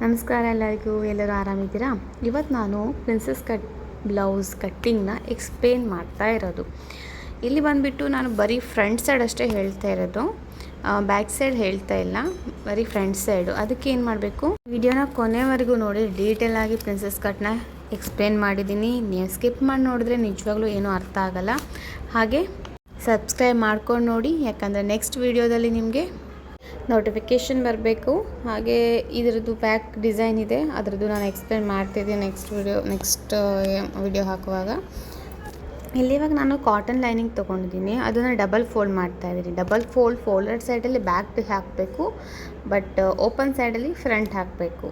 ನಮಸ್ಕಾರ ಎಲ್ಲರಿಗೂ. ಎಲ್ಲರೂ ಆರಾಮಿದ್ದೀರಾ? ಇವತ್ತು ನಾನು ಪ್ರಿನ್ಸಸ್ ಕಟ್ ಬ್ಲೌಸ್ ಕಟ್ಟಿಂಗ್ನ ಎಕ್ಸ್ಪ್ಲೇನ್ ಮಾಡ್ತಾ ಇರೋದು. ಇಲ್ಲಿ ಬಂದುಬಿಟ್ಟು ನಾನು ಬರೀ ಫ್ರಂಟ್ ಸೈಡ್ ಅಷ್ಟೇ ಹೇಳ್ತಾ ಇರೋದು, ಬ್ಯಾಕ್ ಸೈಡ್ ಹೇಳ್ತಾ ಇಲ್ಲ, ಬರೀ ಫ್ರಂಟ್ ಸೈಡು. ಅದಕ್ಕೆ ಏನು ಮಾಡಬೇಕು, ವಿಡಿಯೋನ ಕೊನೆವರೆಗೂ ನೋಡಿ. ಡೀಟೇಲ್ ಆಗಿ ಪ್ರಿನ್ಸಸ್ ಕಟ್ನ ಎಕ್ಸ್ಪ್ಲೇನ್ ಮಾಡಿದ್ದೀನಿ. ನೀವು ಸ್ಕಿಪ್ ಮಾಡಿ ನೋಡಿದ್ರೆ ನಿಜವಾಗ್ಲೂ ಏನೂ ಅರ್ಥ ಆಗಲ್ಲ. ಹಾಗೆ ಸಬ್ಸ್ಕ್ರೈಬ್ ಮಾಡ್ಕೊಂಡು ನೋಡಿ, ಯಾಕಂದರೆ ನೆಕ್ಸ್ಟ್ ವಿಡಿಯೋದಲ್ಲಿ ನಿಮಗೆ ನೋಟಿಫಿಕೇಷನ್ ಬರಬೇಕು. ಹಾಗೆ ಇದರದ್ದು ಬ್ಯಾಕ್ ಡಿಸೈನ್ ಇದೆ, ಅದರದ್ದು ನಾನು ಎಕ್ಸ್ಪ್ಲೇನ್ ಮಾಡ್ತಿದ್ದೀನಿ ನೆಕ್ಸ್ಟ್ ವಿಡಿಯೋ ಹಾಕುವಾಗ. ಇಲ್ಲಿವಾಗ ನಾನು ಕಾಟನ್ ಲೈನಿಂಗ್ ತೊಗೊಂಡಿದ್ದೀನಿ, ಅದನ್ನು ಡಬಲ್ ಫೋಲ್ಡ್ ಮಾಡ್ತಾಯಿದ್ದೀನಿ. ಡಬಲ್ ಫೋಲ್ಡೆಡ್ ಸೈಡಲ್ಲಿ ಬ್ಯಾಕ್ ಹಾಕಬೇಕು, ಬಟ್ ಓಪನ್ ಸೈಡಲ್ಲಿ ಫ್ರಂಟ್ ಹಾಕಬೇಕು.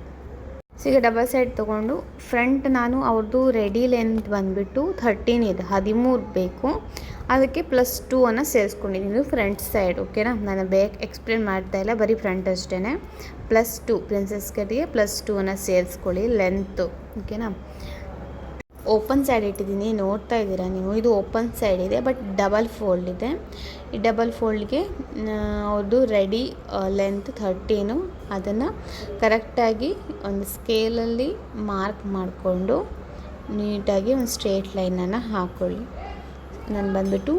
ಸೊ ಈಗ ಡಬಲ್ ಸೈಡ್ ತೊಗೊಂಡು ಫ್ರಂಟ್ ನಾನು ಅವ್ರದ್ದು ರೆಡಿ ಲೆಂತ್ ಬಂದುಬಿಟ್ಟು 13 ಇದೆ, 13 ಬೇಕು. ಅದಕ್ಕೆ +2 ಅನ್ನು ಸೇರಿಸ್ಕೊಂಡಿದ್ದೀನಿ ಫ್ರಂಟ್ ಸೈಡ್. ಓಕೆನಾ, ನಾನು ಎಕ್ಸ್ಪ್ಲೇನ್ ಮಾಡ್ತಾ ಇಲ್ಲ, ಬರೀ ಫ್ರಂಟ್ ಅಷ್ಟೇ. +2 ಪ್ರಿನ್ಸಸ್ ಕಟ್ಗೆ +2 ಅನ್ನು ಸೇರಿಸ್ಕೊಳ್ಳಿ ಲೆಂತು. ಓಕೆನಾ, ಓಪನ್ ಸೈಡ್ ಇಟ್ಟಿದ್ದೀನಿ, ನೋಡ್ತಾ ಇದ್ದೀರಾ ನೀವು. ಇದು ಓಪನ್ ಸೈಡ್ ಇದೆ, ಬಟ್ ಡಬಲ್ ಫೋಲ್ಡ್ ಇದೆ. ಈ ಡಬಲ್ ಫೋಲ್ಡ್ಗೆ ಅವ್ರದ್ದು ರೆಡಿ ಲೆಂತ್ 13. ಅದನ್ನು ಕರೆಕ್ಟಾಗಿ ಒಂದು ಸ್ಕೇಲಲ್ಲಿ ಮಾರ್ಕ್ ಮಾಡಿಕೊಂಡು ನೀಟಾಗಿ ಒಂದು ಸ್ಟ್ರೇಟ್ ಲೈನನ್ನು ಹಾಕ್ಕೊಳ್ಳಿ. ನಾನು ಬಂದುಬಿಟ್ಟು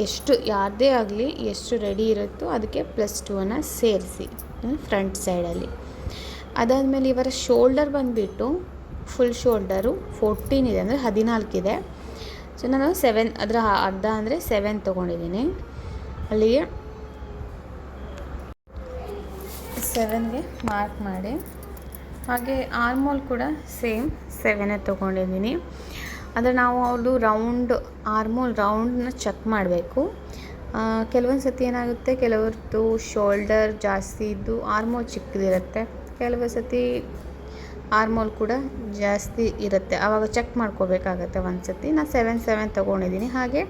ಎಷ್ಟು ಯಾರದೇ ಆಗಲಿ ಎಷ್ಟು ರೆಡಿ ಇರುತ್ತೋ ಅದಕ್ಕೆ +2 ಅನ್ನು ಸೇರಿಸಿ ಫ್ರಂಟ್ ಸೈಡಲ್ಲಿ. ಅದಾದಮೇಲೆ ಇವರ ಶೋಲ್ಡರ್ ಬಂದುಬಿಟ್ಟು ಫುಲ್ ಶೋಲ್ಡರು 14 ಇದೆ, ಅಂದರೆ 14 ಇದೆ. ಸೊ ನಾನು 7, ಅದರ ಅರ್ಧ ಅಂದರೆ 7 ತೊಗೊಂಡಿದ್ದೀನಿ. ಅಲ್ಲಿಗೆ 7ಗೆ ಮಾರ್ಕ್ ಮಾಡಿ. ಹಾಗೆ ಆರ್ಮೋಲ್ ಕೂಡ ಸೇಮ್ 7 ತೊಗೊಂಡಿದ್ದೀನಿ. ಅಂದರೆ ನಾವು ಅವ್ರದ್ದು ಆರ್ಮೋಲ್ ರೌಂಡನ್ನ ಚೆಕ್ ಮಾಡಬೇಕು. ಕೆಲವೊಂದು ಸತಿ ಏನಾಗುತ್ತೆ, ಕೆಲವ್ರದ್ದು ಶೋಲ್ಡರ್ ಜಾಸ್ತಿ ಇದ್ದು ಆರ್ಮೋಲ್ ಚಿಕ್ಕದಿರುತ್ತೆ, ಕೆಲವೊಂದು ಸತಿ ಆರ್ಮೋಲ್ ಕೂಡ ಜಾಸ್ತಿ ಇರುತ್ತೆ. ಆವಾಗ ಚೆಕ್ ಮಾಡ್ಕೋಬೇಕಾಗತ್ತೆ ಒಂದು ಸತಿ. ನಾನು 7 ತೊಗೊಂಡಿದ್ದೀನಿ. ಹಾಗೆ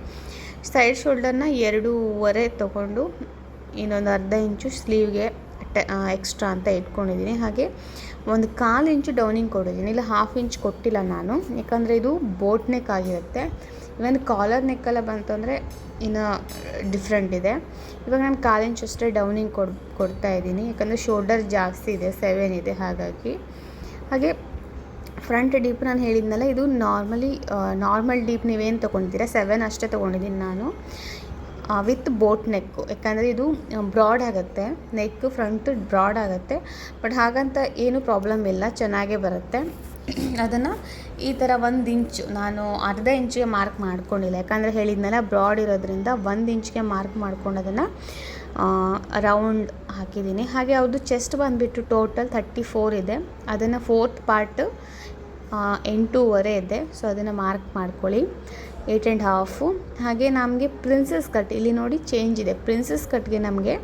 ಸೈಡ್ ಶೋಲ್ಡರ್ನ 2.5 ತೊಗೊಂಡು ಇನ್ನೊಂದು ಅರ್ಧ ಇಂಚು ಸ್ಲೀವ್ಗೆ ಎಕ್ಸ್ಟ್ರಾ ಅಂತ ಇಟ್ಕೊಂಡಿದ್ದೀನಿ. ಹಾಗೆ 1/4 ಇಂಚು ಡೌನಿಂಗ್ ಕೊಟ್ಟಿದ್ದೀನಿ, ಇಲ್ಲ 1/2 ಇಂಚ್ ಕೊಟ್ಟಿಲ್ಲ ನಾನು, ಯಾಕಂದರೆ ಇದು ಬೋಟ್ ನೆಕ್ ಆಗಿರುತ್ತೆ. ಇವನ್ ಕಾಲರ್ ನೆಕ್ಕೆಲ್ಲ ಬಂತು ಅಂದರೆ ಇನ್ನು ಡಿಫ್ರೆಂಟ್ ಇದೆ. ಇವಾಗ ನಾನು 1/4 ಇಂಚ್ ಅಷ್ಟೇ ಡೌನಿಂಗ್ ಕೊಡ್ತಾ ಇದ್ದೀನಿ, ಯಾಕಂದರೆ ಶೋಲ್ಡರ್ ಜಾಸ್ತಿ ಇದೆ, 7 ಇದೆ ಹಾಗಾಗಿ. ಹಾಗೆ ಫ್ರಂಟ್ ಡೀಪ್ ನಾನು ಹೇಳಿದ್ನಲ್ಲ, ಇದು ನಾರ್ಮಲ್ ಡೀಪ್ ನೀವೇನು ತೊಗೊಂಡಿದ್ದೀರಾ 7 ಅಷ್ಟೇ ತೊಗೊಂಡಿದ್ದೀನಿ ನಾನು, ವಿತ್ ಬೋಟ್ ನೆಕ್ಕು. ಯಾಕಂದರೆ ಇದು ಬ್ರಾಡ್ ಆಗುತ್ತೆ, ನೆಕ್ ಫ್ರಂಟ್ ಬ್ರಾಡ್ ಆಗುತ್ತೆ, ಬಟ್ ಹಾಗಂತ ಏನೂ ಪ್ರಾಬ್ಲಮ್ ಇಲ್ಲ, ಚೆನ್ನಾಗೇ ಬರುತ್ತೆ. ಅದನ್ನು ಈ ಥರ 1 ಇಂಚು ನಾನು ಅರ್ಧ ಇಂಚಿಗೆ ಮಾರ್ಕ್ ಮಾಡ್ಕೊಂಡಿಲ್ಲ, ಯಾಕಂದರೆ ಹೇಳಿದ್ನಲ್ಲ ಬ್ರಾಡ್ ಇರೋದ್ರಿಂದ 1 ಇಂಚಿಗೆ ಮಾರ್ಕ್ ಮಾಡ್ಕೊಂಡು ಅದನ್ನು ರೌಂಡ್ ಹಾಕಿದ್ದೀನಿ. ಹಾಗೆ ಅವ್ರದ್ದು ಚೆಸ್ಟ್ ಬಂದುಬಿಟ್ಟು ಟೋಟಲ್ 34 ಇದೆ, ಅದನ್ನು 4th ಪಾರ್ಟ್ 8.5 ಇದೆ. ಸೊ ಅದನ್ನು ಮಾರ್ಕ್ ಮಾಡ್ಕೊಳ್ಳಿ, 8.5. ಹಾಗೆ ನಮಗೆ ಪ್ರಿನ್ಸಸ್ ಕಟ್ ಇಲ್ಲಿ ನೋಡಿ ಚೇಂಜ್ ಇದೆ. ಪ್ರಿನ್ಸಸ್ ಕಟ್ಗೆ ನಮಗೆ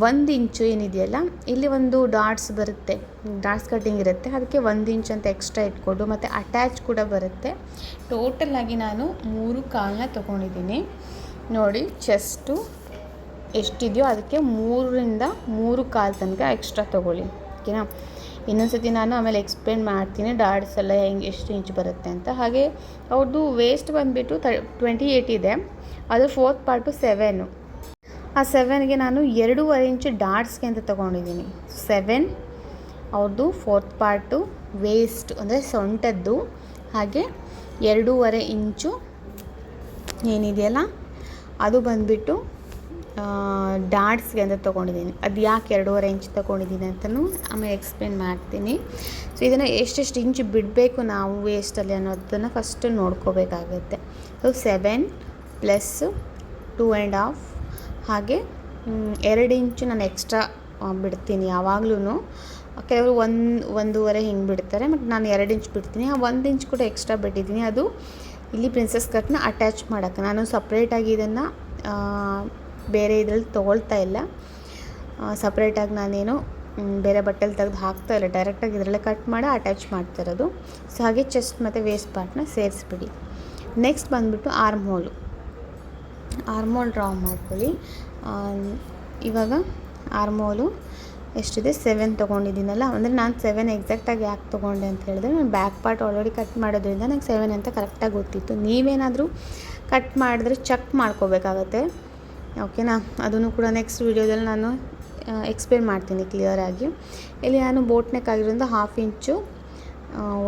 1 ಇಂಚು ಏನಿದೆಯಲ್ಲ, ಇಲ್ಲಿ ಒಂದು ಡಾಟ್ಸ್ ಬರುತ್ತೆ, ಡಾಟ್ಸ್ ಕಟ್ಟಿಂಗ್ ಇರುತ್ತೆ, ಅದಕ್ಕೆ 1 ಇಂಚ್ ಅಂತ ಎಕ್ಸ್ಟ್ರಾ ಇಟ್ಕೊಂಡು ಮತ್ತು ಅಟ್ಯಾಚ್ ಕೂಡ ಬರುತ್ತೆ. ಟೋಟಲಾಗಿ ನಾನು 3/4 ತೊಗೊಂಡಿದ್ದೀನಿ. ನೋಡಿ ಚೆಸ್ಟು ಎಷ್ಟಿದೆಯೋ ಅದಕ್ಕೆ 3ರಿಂದ 3/4 ತನಕ ಎಕ್ಸ್ಟ್ರಾ ತೊಗೊಳ್ಳಿ. ಓಕೆನಾ, ಇನ್ನೊಂದು ಸತಿ ನಾನು ಆಮೇಲೆ ಎಕ್ಸ್ಪ್ಲೇನ್ ಮಾಡ್ತೀನಿ ಡಾಟ್ಸ್ ಎಲ್ಲ ಎಷ್ಟು ಇಂಚ್ ಬರುತ್ತೆ ಅಂತ. ಹಾಗೆ ಅವ್ರದ್ದು ವೇಸ್ಟ್ ಬಂದುಬಿಟ್ಟು 28 ಇದೆ, ಅದು 4th ಪಾರ್ಟು 7. ಆ 7ಗೆ ನಾನು 2.5 ಇಂಚು ಡಾಟ್ಸ್ಗೆ ಅಂತ ತೊಗೊಂಡಿದ್ದೀನಿ. 7 ಅವ್ರದ್ದು 4th ಪಾರ್ಟು ವೇಸ್ಟ್ ಅಂದರೆ ಸೊಂಟದ್ದು. ಹಾಗೆ 2.5 ಇಂಚು ಏನಿದೆಯಲ್ಲ ಅದು ಬಂದುಬಿಟ್ಟು ಡಾಟ್ಸ್ಗೆ ಅಂತ ತೊಗೊಂಡಿದ್ದೀನಿ. ಅದು ಯಾಕೆ 2.5 ಇಂಚ್ ತೊಗೊಂಡಿದ್ದೀನಿ ಅಂತಲೂ ಆಮೇಲೆ ಎಕ್ಸ್ಪ್ಲೇನ್ ಮಾಡ್ತೀನಿ. ಸೊ ಇದನ್ನು ಎಷ್ಟೆಷ್ಟು ಇಂಚು ಬಿಡಬೇಕು ನಾವು ವೇಸ್ಟಲ್ಲಿ ಅನ್ನೋದನ್ನು ಫಸ್ಟ್ ನೋಡ್ಕೋಬೇಕಾಗುತ್ತೆ. ಸೊ 7 + 2.5, ಹಾಗೆ 2 ಇಂಚು ನಾನು ಎಕ್ಸ್ಟ್ರಾ ಬಿಡ್ತೀನಿ ಯಾವಾಗಲೂ. ಕೆಲವರು 1.5 ಹಿಂಗೆ ಬಿಡ್ತಾರೆ, ಬಟ್ ನಾನು 2 ಇಂಚ್ ಬಿಡ್ತೀನಿ. ಆ 1 ಇಂಚ್ ಕೂಡ ಎಕ್ಸ್ಟ್ರಾ ಬಿಟ್ಟಿದ್ದೀನಿ, ಅದು ಇಲ್ಲಿ ಪ್ರಿನ್ಸಸ್ ಕಟ್ನ ಅಟ್ಯಾಚ್ ಮಾಡೋಕ್ಕೆ. ನಾನು ಸಪ್ರೇಟಾಗಿ ಇದನ್ನು ಬೇರೆ ಇದರಲ್ಲಿ ತೊಗೊಳ್ತಾ ಇಲ್ಲ, ಸಪ್ರೇಟಾಗಿ ನಾನೇನು ಬೇರೆ ಬಟ್ಟೆಲಿ ತೆಗೆದು ಹಾಕ್ತಾ ಇಲ್ಲ, ಡೈರೆಕ್ಟಾಗಿ ಇದರಲ್ಲೇ ಕಟ್ ಮಾಡಿ ಅಟ್ಯಾಚ್ ಮಾಡ್ತಾ ಇರೋದು. ಸೊ ಹಾಗೆ ಚೆಸ್ಟ್ ಮತ್ತು ವೇಸ್ಟ್ ಪಾರ್ಟ್ನ ಸೇರಿಸ್ಬಿಡಿ. ನೆಕ್ಸ್ಟ್ ಬಂದುಬಿಟ್ಟು ಆರ್ಮೋಲ್ ಡ್ರಾ ಮಾಡ್ಕೊಳ್ಳಿ. ಇವಾಗ ಆರ್ಮೋಲು ಎಷ್ಟಿದೆ 7 ತೊಗೊಂಡಿದ್ದೀನಲ್ಲ, ಅಂದರೆ ನಾನು 7 ಎಕ್ಸಾಕ್ಟಾಗಿ ಯಾಕೆ ತೊಗೊಂಡೆ ಅಂತ ಹೇಳಿದ್ರೆ, ನಾನು ಬ್ಯಾಕ್ ಪಾರ್ಟ್ ಆಲ್ರೆಡಿ ಕಟ್ ಮಾಡೋದ್ರಿಂದ ನಂಗೆ 7 ಅಂತ ಕರೆಕ್ಟಾಗಿ ಗೊತ್ತಿತ್ತು. ನೀವೇನಾದರೂ ಕಟ್ ಮಾಡಿದ್ರೆ ಚೆಕ್ ಮಾಡ್ಕೋಬೇಕಾಗತ್ತೆ. ಓಕೆನಾ, ಅದನ್ನು ಕೂಡ ನೆಕ್ಸ್ಟ್ ವೀಡಿಯೋದಲ್ಲಿ ನಾನು ಎಕ್ಸ್ಪ್ಲೇನ್ ಮಾಡ್ತೀನಿ ಕ್ಲಿಯರಾಗಿ. ಇಲ್ಲಿ ನಾನು ಬೋಟ್ ನೆಕ್ ಆಗಿರೋದ್ರಿಂದ 1/2 ಇಂಚು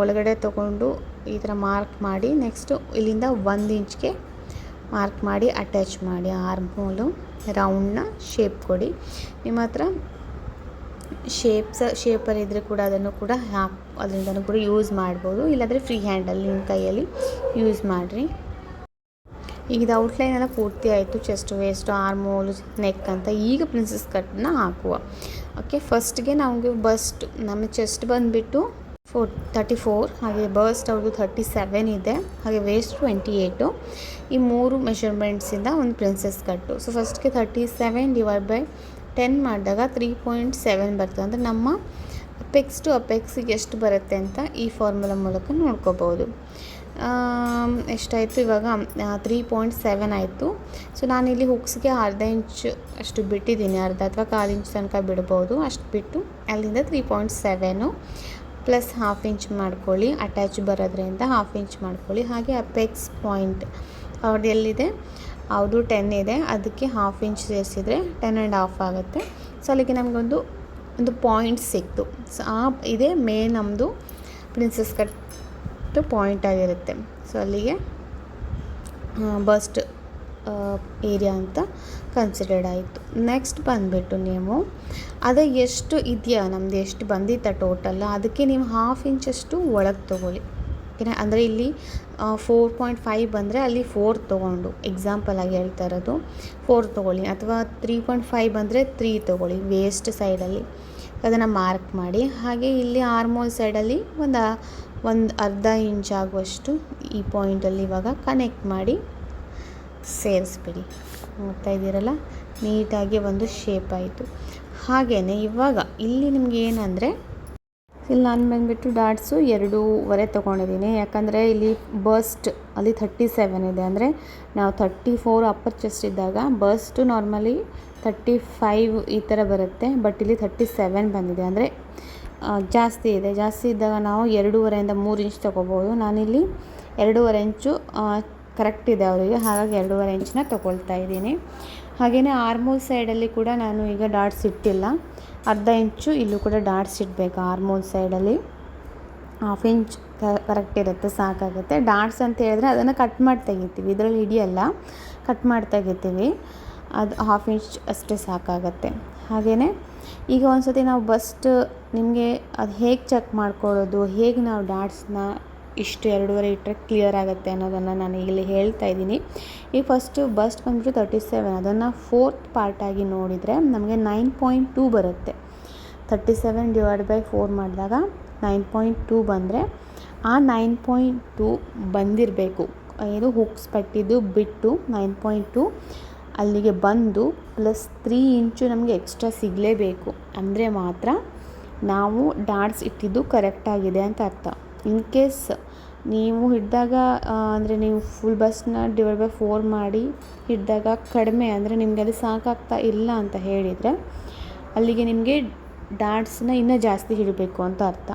ಒಳಗಡೆ ತೊಗೊಂಡು ಈ ಥರ ಮಾರ್ಕ್ ಮಾಡಿ, ನೆಕ್ಸ್ಟು ಇಲ್ಲಿಂದ 1 ಇಂಚ್ಗೆ ಮಾರ್ಕ್ ಮಾಡಿ ಅಟ್ಯಾಚ್ ಮಾಡಿ ಆರ್ಮ್ ರೌಂಡ್ನ ಶೇಪ್ ಕೊಡಿ. ನಿಮ್ಮ ಹತ್ರ ಶೇಪರ್ ಇದ್ದರೆ ಕೂಡ ಅದನ್ನು ಕೂಡ ಅದರಿಂದನೂ ಕೂಡ ಯೂಸ್ ಮಾಡ್ಬೋದು, ಇಲ್ಲಾಂದರೆ ಫ್ರೀ ಹ್ಯಾಂಡಲ್ಲಿ ನಿಮ್ಮ ಕೈಯಲ್ಲಿ ಯೂಸ್ ಮಾಡಿರಿ. ಈಗ ಇದು ಔಟ್ಲೈನ್ ಎಲ್ಲ ಪೂರ್ತಿ ಆಯಿತು. ಚೆಸ್ಟ್, ವೇಸ್ಟ್, ಆರ್ಮ್, ನೆಕ್ ಅಂತ. ಈಗ ಪ್ರಿನ್ಸಸ್ ಕಟ್ನ ಹಾಕುವ. ಓಕೆ, ಫಸ್ಟ್ಗೆ ನಮಗೆ ಬಸ್ಟ್, ನಮ್ಮ ಚೆಸ್ಟ್ ಬಂದುಬಿಟ್ಟು 34, ಹಾಗೆ ಬಸ್ಟ್ ಅವ್ರದ್ದು 37 ಇದೆ, ಹಾಗೆ ವೇಸ್ಟ್ 28. ಈ 3 ಮೆಷರ್ಮೆಂಟ್ಸಿಂದ ಒಂದು ಪ್ರಿನ್ಸಸ್ ಕಟ್ಟು. ಸೊ ಫಸ್ಟ್ಗೆ 37 / 10 ಮಾಡಿದಾಗ 3.7 ಬರ್ತದೆ. ಅಂದರೆ ನಮ್ಮ ಅಪೆಕ್ಸ್ ಟು ಅಪೆಕ್ಸಿಗೆ ಎಷ್ಟು ಬರುತ್ತೆ ಅಂತ ಈ ಫಾರ್ಮುಲಾ ಮೂಲಕ ನೋಡ್ಕೋಬೋದು. ಎಷ್ಟಾಯಿತು ಇವಾಗ 3.7 ಆಯಿತು. ಸೊ ನಾನಿಲ್ಲಿ ಹುಕ್ಸ್ಗೆ 1/2 ಇಂಚ್ ಅಷ್ಟು ಬಿಟ್ಟಿದ್ದೀನಿ, ಅರ್ಧ ಅಥವಾ 1/4 ಇಂಚ್ ತನಕ ಬಿಡ್ಬೋದು. ಅಷ್ಟು ಬಿಟ್ಟು ಅಲ್ಲಿಂದ 3.7 ಪ್ಲಸ್ 1/2 ಇಂಚ್ ಮಾಡ್ಕೊಳ್ಳಿ. ಅಟ್ಯಾಚ್ ಬರೋದ್ರಿಂದ 1/2 ಇಂಚ್ ಮಾಡ್ಕೊಳ್ಳಿ. ಹಾಗೆ ಅಪೆಕ್ಸ್ ಪಾಯಿಂಟ್ ಅವ್ರದ್ದು ಎಲ್ಲಿದೆ, ಅವ್ರದ್ದು 10 ಇದೆ, ಅದಕ್ಕೆ 1/2 ಇಂಚ್ ಸೇರಿಸಿದರೆ 10.5 ಆಗುತ್ತೆ. ಸೊ ಅಲ್ಲಿಗೆ ನಮಗೊಂದು ಪಾಯಿಂಟ್ ಸಿಕ್ತು. ಸೊ ಇದೇ ಮೇನ್ ನಮ್ಮದು ಪ್ರಿನ್ಸಸ್ ಕಟ್ ಪಾಯಿಂಟ್ ಆಗಿರುತ್ತೆ. ಸೊ ಅಲ್ಲಿಗೆ ಬಸ್ಟ್ ಏರಿಯಾ ಅಂತ ಕನ್ಸಿಡರ್ಡ್ ಆಯಿತು. ನೆಕ್ಸ್ಟ್ ಬಂದುಬಿಟ್ಟು ನೀವು ಅದೇ ಎಷ್ಟು ಇದೆಯಾ, ನಮ್ಮದು ಎಷ್ಟು ಬಂದಿತ್ತ ಟೋಟಲ್, ಅದಕ್ಕೆ ನೀವು 1/2 ಇಂಚಷ್ಟು ಒಳಗೆ ತೊಗೊಳ್ಳಿ. ಓಕೆನಾ. ಅಂದರೆ ಇಲ್ಲಿ 4.5 ಬಂದರೆ ಅಲ್ಲಿ 4 ತೊಗೊಂಡು ಎಕ್ಸಾಂಪಲ್ ಆಗಿ ಹೇಳ್ತಾ ಇರೋದು 4 ತೊಗೊಳ್ಳಿ, ಅಥವಾ 3.5 ಬಂದರೆ 3 ತೊಗೊಳ್ಳಿ ವೇಸ್ಟ್ ಸೈಡಲ್ಲಿ, ಅದನ್ನು ಮಾರ್ಕ್ ಮಾಡಿ. ಹಾಗೆ ಇಲ್ಲಿ ಆರ್ಮೋಲ್ ಸೈಡಲ್ಲಿ ಒಂದು ಅರ್ಧ ಇಂಚ್ ಆಗುವಷ್ಟು ಈ ಪಾಯಿಂಟಲ್ಲಿ ಇವಾಗ ಕನೆಕ್ಟ್ ಮಾಡಿ ಸೇರಿಸ್ಬಿಡಿ. ನೋಡ್ತಾ ಇದ್ದೀರಲ್ಲ, ನೀಟಾಗಿ ಒಂದು ಶೇಪ್ ಆಯಿತು. ಹಾಗೆಯೇ ಇವಾಗ ಇಲ್ಲಿ ನಿಮ್ಗೆ ಏನಂದರೆ, ಇಲ್ಲಿ ನಾನು ಬಂದುಬಿಟ್ಟು ಡಾಟ್ಸು 2.5 ತೊಗೊಂಡಿದ್ದೀನಿ. ಯಾಕಂದರೆ ಇಲ್ಲಿ ಬಸ್ಟ್ ಅಲ್ಲಿ 37 ಇದೆ, ಅಂದರೆ ನಾವು 34 ಅಪ್ಪರ್ ಚೆಸ್ಟ್ ಇದ್ದಾಗ ಬಸ್ಟು ನಾರ್ಮಲಿ 35 ಈ ಥರ ಬರುತ್ತೆ. ಬಟ್ ಇಲ್ಲಿ 37 ಬಂದಿದೆ, ಅಂದರೆ ಜಾಸ್ತಿ ಇದೆ. ಜಾಸ್ತಿ ಇದ್ದಾಗ ನಾವು 2.5 ಇಂದ 3 ಇಂಚ್ ತೊಗೋಬೋದು. ನಾನಿಲ್ಲಿ 2.5 ಇಂಚು ಕರೆಕ್ಟ್ ಇದೆ ಅವರಿಗೆ, ಹಾಗಾಗಿ 2.5 ಇಂಚನ್ನ ತೊಗೊಳ್ತಾ ಇದ್ದೀನಿ. ಹಾಗೆಯೇ ಆರ್ಮೋಲ್ ಸೈಡಲ್ಲಿ ಕೂಡ ನಾನು ಈಗ ಡಾಟ್ಸ್ ಇಟ್ಟಿಲ್ಲ, ಅರ್ಧ ಇಂಚು ಇಲ್ಲೂ ಕೂಡ ಡಾಟ್ಸ್ ಇಡಬೇಕು. ಆರ್ಮೋಲ್ ಸೈಡಲ್ಲಿ 1/2 ಇಂಚ್ ಕರೆಕ್ಟ್ ಇರುತ್ತೆ, ಸಾಕಾಗುತ್ತೆ. ಡಾಟ್ಸ್ ಅಂತ ಹೇಳಿದ್ರೆ ಅದನ್ನು ಕಟ್ ಮಾಡಿ ತೆಗಿತೀವಿ, ಇದರಲ್ಲಿ ಹಿಡಿಯಲ್ಲ, ಕಟ್ ಮಾಡಿ ತೆಗಿತೀವಿ. ಅದು 1/2 ಇಂಚ್ ಅಷ್ಟೇ ಸಾಕಾಗುತ್ತೆ. ಹಾಗೆಯೇ ಈಗ ಒಂದು ಸತಿ ನಾವು ಬಸ್ಟ್ ನಿಮಗೆ ಅದು ಹೇಗೆ ಚೆಕ್ ಮಾಡ್ಕೊಳ್ಳೋದು, ಹೇಗೆ ನಾವು ಡಾಟ್ಸ್ನ ಇಷ್ಟು 2.5 ಇಟ್ಟರೆ ಕ್ಲಿಯರ್ ಆಗುತ್ತೆ ಅನ್ನೋದನ್ನು ನಾನು ಇಲ್ಲಿ ಹೇಳ್ತಾ ಇದ್ದೀನಿ. ಈಗ ಫಸ್ಟು ಬಸ್ಟ್ ಬಂದುಬಿಟ್ಟು 37, ಅದನ್ನು 4th ಪಾರ್ಟಾಗಿ ನೋಡಿದರೆ ನಮಗೆ 9.2 ಬರುತ್ತೆ. 37 / 4 ಮಾಡಿದಾಗ 9.2 ಬಂದರೆ ಆ 9.2 ಬಂದಿರಬೇಕು. ಇದು ಹುಕ್ಸ್ ಪಟ್ಟಿದ್ದು ಬಿಟ್ಟು 9.2 ಅಲ್ಲಿಗೆ ಬಂದು ಪ್ಲಸ್ 3 ಇಂಚು ನಮಗೆ ಎಕ್ಸ್ಟ್ರಾ ಸಿಗಲೇಬೇಕು. ಅಂದರೆ ಮಾತ್ರ ನಾವು ಡಾಟ್ಸ್ ಇಟ್ಟಿದ್ದು ಕರೆಕ್ಟಾಗಿದೆ ಅಂತ ಅರ್ಥ. ಇನ್ ಕೇಸ್ ನೀವು ಹಿಡಿದಾಗ ಅಂದರೆ ನೀವು ಫುಲ್ ಬಸ್ನ /4 ಮಾಡಿ ಹಿಡಿದಾಗ ಕಡಿಮೆ, ಅಂದರೆ ನಿಮಗೆ ಅದು ಸಾಕಾಗ್ತಾ ಇಲ್ಲ ಅಂತ ಹೇಳಿದರೆ ಅಲ್ಲಿಗೆ ನಿಮಗೆ ಡಾಟ್ಸ್ನ ಇನ್ನೂ ಜಾಸ್ತಿ ಹಿಡಬೇಕು ಅಂತ ಅರ್ಥ.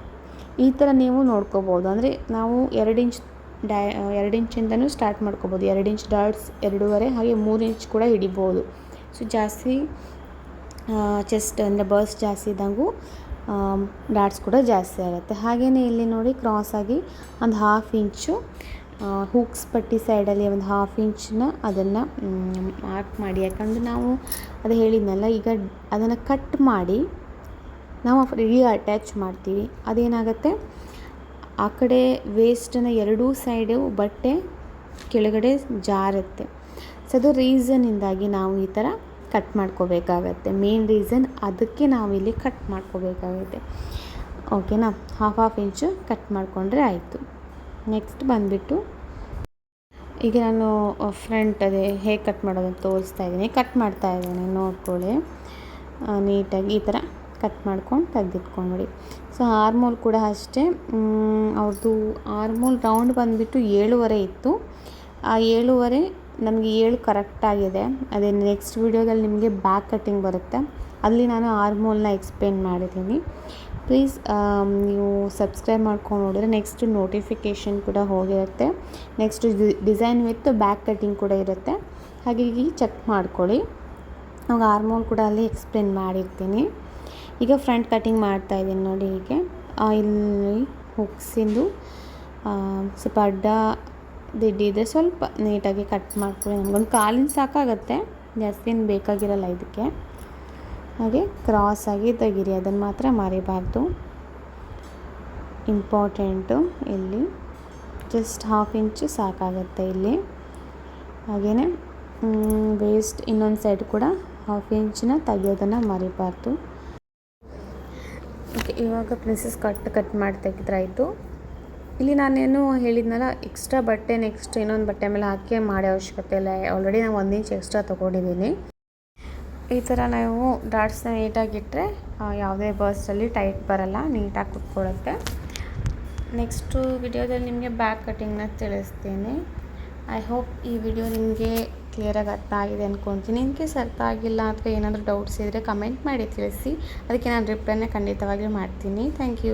ಈ ಥರ ನೀವು ನೋಡ್ಕೋಬೋದು. ಅಂದರೆ ನಾವು 2 ಇಂಚಿಂದನೂ ಸ್ಟಾರ್ಟ್ ಮಾಡ್ಕೋಬೋದು. 2 ಇಂಚ್ ಡಾಟ್ಸ್, 2.5, ಹಾಗೆ 3 ಇಂಚ್ ಕೂಡ ಹಿಡಿಬೋದು. ಸೊ ಜಾಸ್ತಿ ಚೆಸ್ಟ್ ಅಂದರೆ ಬಸ್ ಜಾಸ್ತಿ ಇದ್ದಂಗೂ ಡಾಟ್ಸ್ ಕೂಡ ಜಾಸ್ತಿ ಆಗುತ್ತೆ. ಹಾಗೆಯೇ ಇಲ್ಲಿ ನೋಡಿ ಕ್ರಾಸಾಗಿ ಒಂದು 1/2 ಇಂಚು ಹೂಕ್ಸ್ ಪಟ್ಟಿ ಸೈಡಲ್ಲಿ ಒಂದು 1/2 ಇಂಚನ್ನ ಅದನ್ನು ಮಾರ್ಕ್ ಮಾಡಿ. ಯಾಕಂದರೆ ನಾವು ಅದು ಹೇಳಿದ್ನಲ್ಲ, ಈಗ ಅದನ್ನು ಕಟ್ ಮಾಡಿ ನಾವು ಅಟ್ಯಾಚ್ ಮಾಡ್ತೀವಿ. ಅದೇನಾಗುತ್ತೆ, ಆ ಕಡೆ ವೇಸ್ಟನ್ನು 2 ಸೈಡು ಬಟ್ಟೆ ಕೆಳಗಡೆ ಜಾರುತ್ತೆ. ಸೊ ಅದು ರೀಸನ್ನಿಂದಾಗಿ ನಾವು ಈ ಥರ ಕಟ್ ಮಾಡ್ಕೋಬೇಕಾಗತ್ತೆ. ಮೇನ್ ರೀಸನ್ ಅದಕ್ಕೆ ನಾವಿಲ್ಲಿ ಕಟ್ ಮಾಡ್ಕೋಬೇಕಾಗುತ್ತೆ. ಓಕೆನಾ. 1/2 ಇಂಚು ಕಟ್ ಮಾಡಿಕೊಂಡ್ರೆ ಆಯಿತು. ನೆಕ್ಸ್ಟ್ ಬಂದುಬಿಟ್ಟು ಈಗ ನಾನು ಫ್ರಂಟ್ ಅದೇ ಹೇಗೆ ಕಟ್ ಮಾಡೋದಂತ ತೋರಿಸ್ತಾ ಇದ್ದೀನಿ. ಕಟ್ ಮಾಡ್ತಾ ಇದ್ದೀನಿ, ನೋಡ್ಕೊಳ್ಳಿ ನೀಟಾಗಿ ಈ ಥರ ಕಟ್ ಮಾಡ್ಕೊಂಡು ತೆಗೆದಿಟ್ಕೊಂಡ್ಬಿಡಿ. ಸೊ ಆರ್ಮೋಲ್ ಕೂಡ ಅಷ್ಟೇ, ಅವ್ರದ್ದು ಆರ್ಮೋಲ್ ರೌಂಡ್ ಬಂದುಬಿಟ್ಟು 7.5 ಇತ್ತು. ಆ 7.5 ನಮಗೆ 7 ಕರೆಕ್ಟಾಗಿದೆ. ಅದೇ ನೆಕ್ಸ್ಟ್ ವೀಡಿಯೋದಲ್ಲಿ ನಿಮಗೆ ಬ್ಯಾಕ್ ಕಟ್ಟಿಂಗ್ ಬರುತ್ತೆ, ಅಲ್ಲಿ ನಾನು ಆರ್ಮೋಲ್ನ ಎಕ್ಸ್ಪ್ಲೇನ್ ಮಾಡಿದ್ದೀನಿ. ಪ್ಲೀಸ್ ನೀವು ಸಬ್ಸ್ಕ್ರೈಬ್ ಮಾಡ್ಕೊಂಡು ನೋಡಿದ್ರೆ ನೆಕ್ಸ್ಟ್ ನೋಟಿಫಿಕೇಷನ್ ಕೂಡ ಹೋಗಿರುತ್ತೆ. Next design with back cutting ಕೂಡ ಇರುತ್ತೆ. ಹಾಗಾಗಿ ಚೆಕ್ ಮಾಡ್ಕೊಳ್ಳಿ. ಅವಾಗ ಆರ್ಮೋಲ್ ಕೂಡ ಅಲ್ಲಿ ಎಕ್ಸ್ಪ್ಲೇನ್ ಮಾಡಿರ್ತೀನಿ. ಈಗ ಫ್ರಂಟ್ ಕಟಿಂಗ್ ಮಾಡ್ತಾಯಿದ್ದೀನಿ ನೋಡಿ. ಹೀಗೆ ಇಲ್ಲಿ ಹುಕ್ಸಿಂದು ಸ್ವಲ್ಪ ಅಡ್ಡ ದಿಡ್ಡಿದೆ ಸ್ವಲ್ಪ ನೀಟಾಗಿ ಕಟ್ ಮಾಡ್ಕೊಳ್ಳಿ. ನಮಗೊಂದು ಕಾಲಿನ ಸಾಕಾಗುತ್ತೆ, ಜಾಸ್ತಿ ಬೇಕಾಗಿರಲ್ಲ ಇದಕ್ಕೆ. ಹಾಗೆ ಕ್ರಾಸಾಗಿ ತೆಗೀರಿ, ಅದನ್ನು ಮಾತ್ರ ಮರಿಬಾರ್ದು. ಇಂಪಾರ್ಟೆಂಟು ಇಲ್ಲಿ ಜಸ್ಟ್ 1/2 ಇಂಚು ಸಾಕಾಗುತ್ತೆ ಇಲ್ಲಿ. ಹಾಗೆಯೇ ವೇಸ್ಟ್ ಇನ್ನೊಂದು ಸೈಡ್ ಕೂಡ 1/2 ಇಂಚನ್ನ ತೆಗಿಯೋದನ್ನು ಮರಿಬಾರ್ದು. ಓಕೆ, ಇವಾಗ ಪ್ರಿನ್ಸಸ್ ಕಟ್ ಮಾಡಿ ತೆಗೆದ್ರಾಯಿತು. ಇಲ್ಲಿ ನಾನೇನು ಹೇಳಿದ್ನಲ್ಲ, ಎಕ್ಸ್ಟ್ರಾ ಬಟ್ಟೆ ನೆಕ್ಸ್ಟ್ ಇನ್ನೊಂದು ಬಟ್ಟೆ ಮೇಲೆ ಹಾಕಿ ಮಾಡೋ ಅವಶ್ಯಕತೆ ಇಲ್ಲ. ಆಲ್ರೆಡಿ ನಾನು 1 ಇಂಚ್ ಎಕ್ಸ್ಟ್ರಾ ತೊಗೊಂಡಿದ್ದೀನಿ. ಈ ಥರ ನಾವು ಡಾಟ್ಸ್ನ ನೀಟಾಗಿಟ್ಟರೆ ಯಾವುದೇ ಬರ್ಸ್ಟಲ್ಲಿ ಟೈಟ್ ಬರಲ್ಲ, ನೀಟಾಗಿ ಕುತ್ಕೊಳ್ಳುತ್ತೆ. ನೆಕ್ಸ್ಟು ವಿಡಿಯೋದಲ್ಲಿ ನಿಮಗೆ ಬ್ಯಾಕ್ ಕಟ್ಟಿಂಗ್ನ ತಿಳಿಸ್ತೀನಿ. ಐ ಹೋಪ್ ಈ ವಿಡಿಯೋ ನಿಮಗೆ ಕ್ಲಿಯರಾಗಿ ಅರ್ಥ ಆಗಿದೆ ಅಂದ್ಕೊಳ್ತೀನಿ. ಇನ್ ಕೇಸ್ ಅರ್ಥ ಆಗಿಲ್ಲ ಅಥವಾ ಏನಾದರೂ ಡೌಟ್ಸ್ ಇದ್ದರೆ ಕಮೆಂಟ್ ಮಾಡಿ ತಿಳಿಸಿ, ಅದಕ್ಕೆ ನಾನು ರಿಪ್ಲೈನ ಖಂಡಿತವಾಗಿಯೂ ಮಾಡ್ತೀನಿ. Thank you.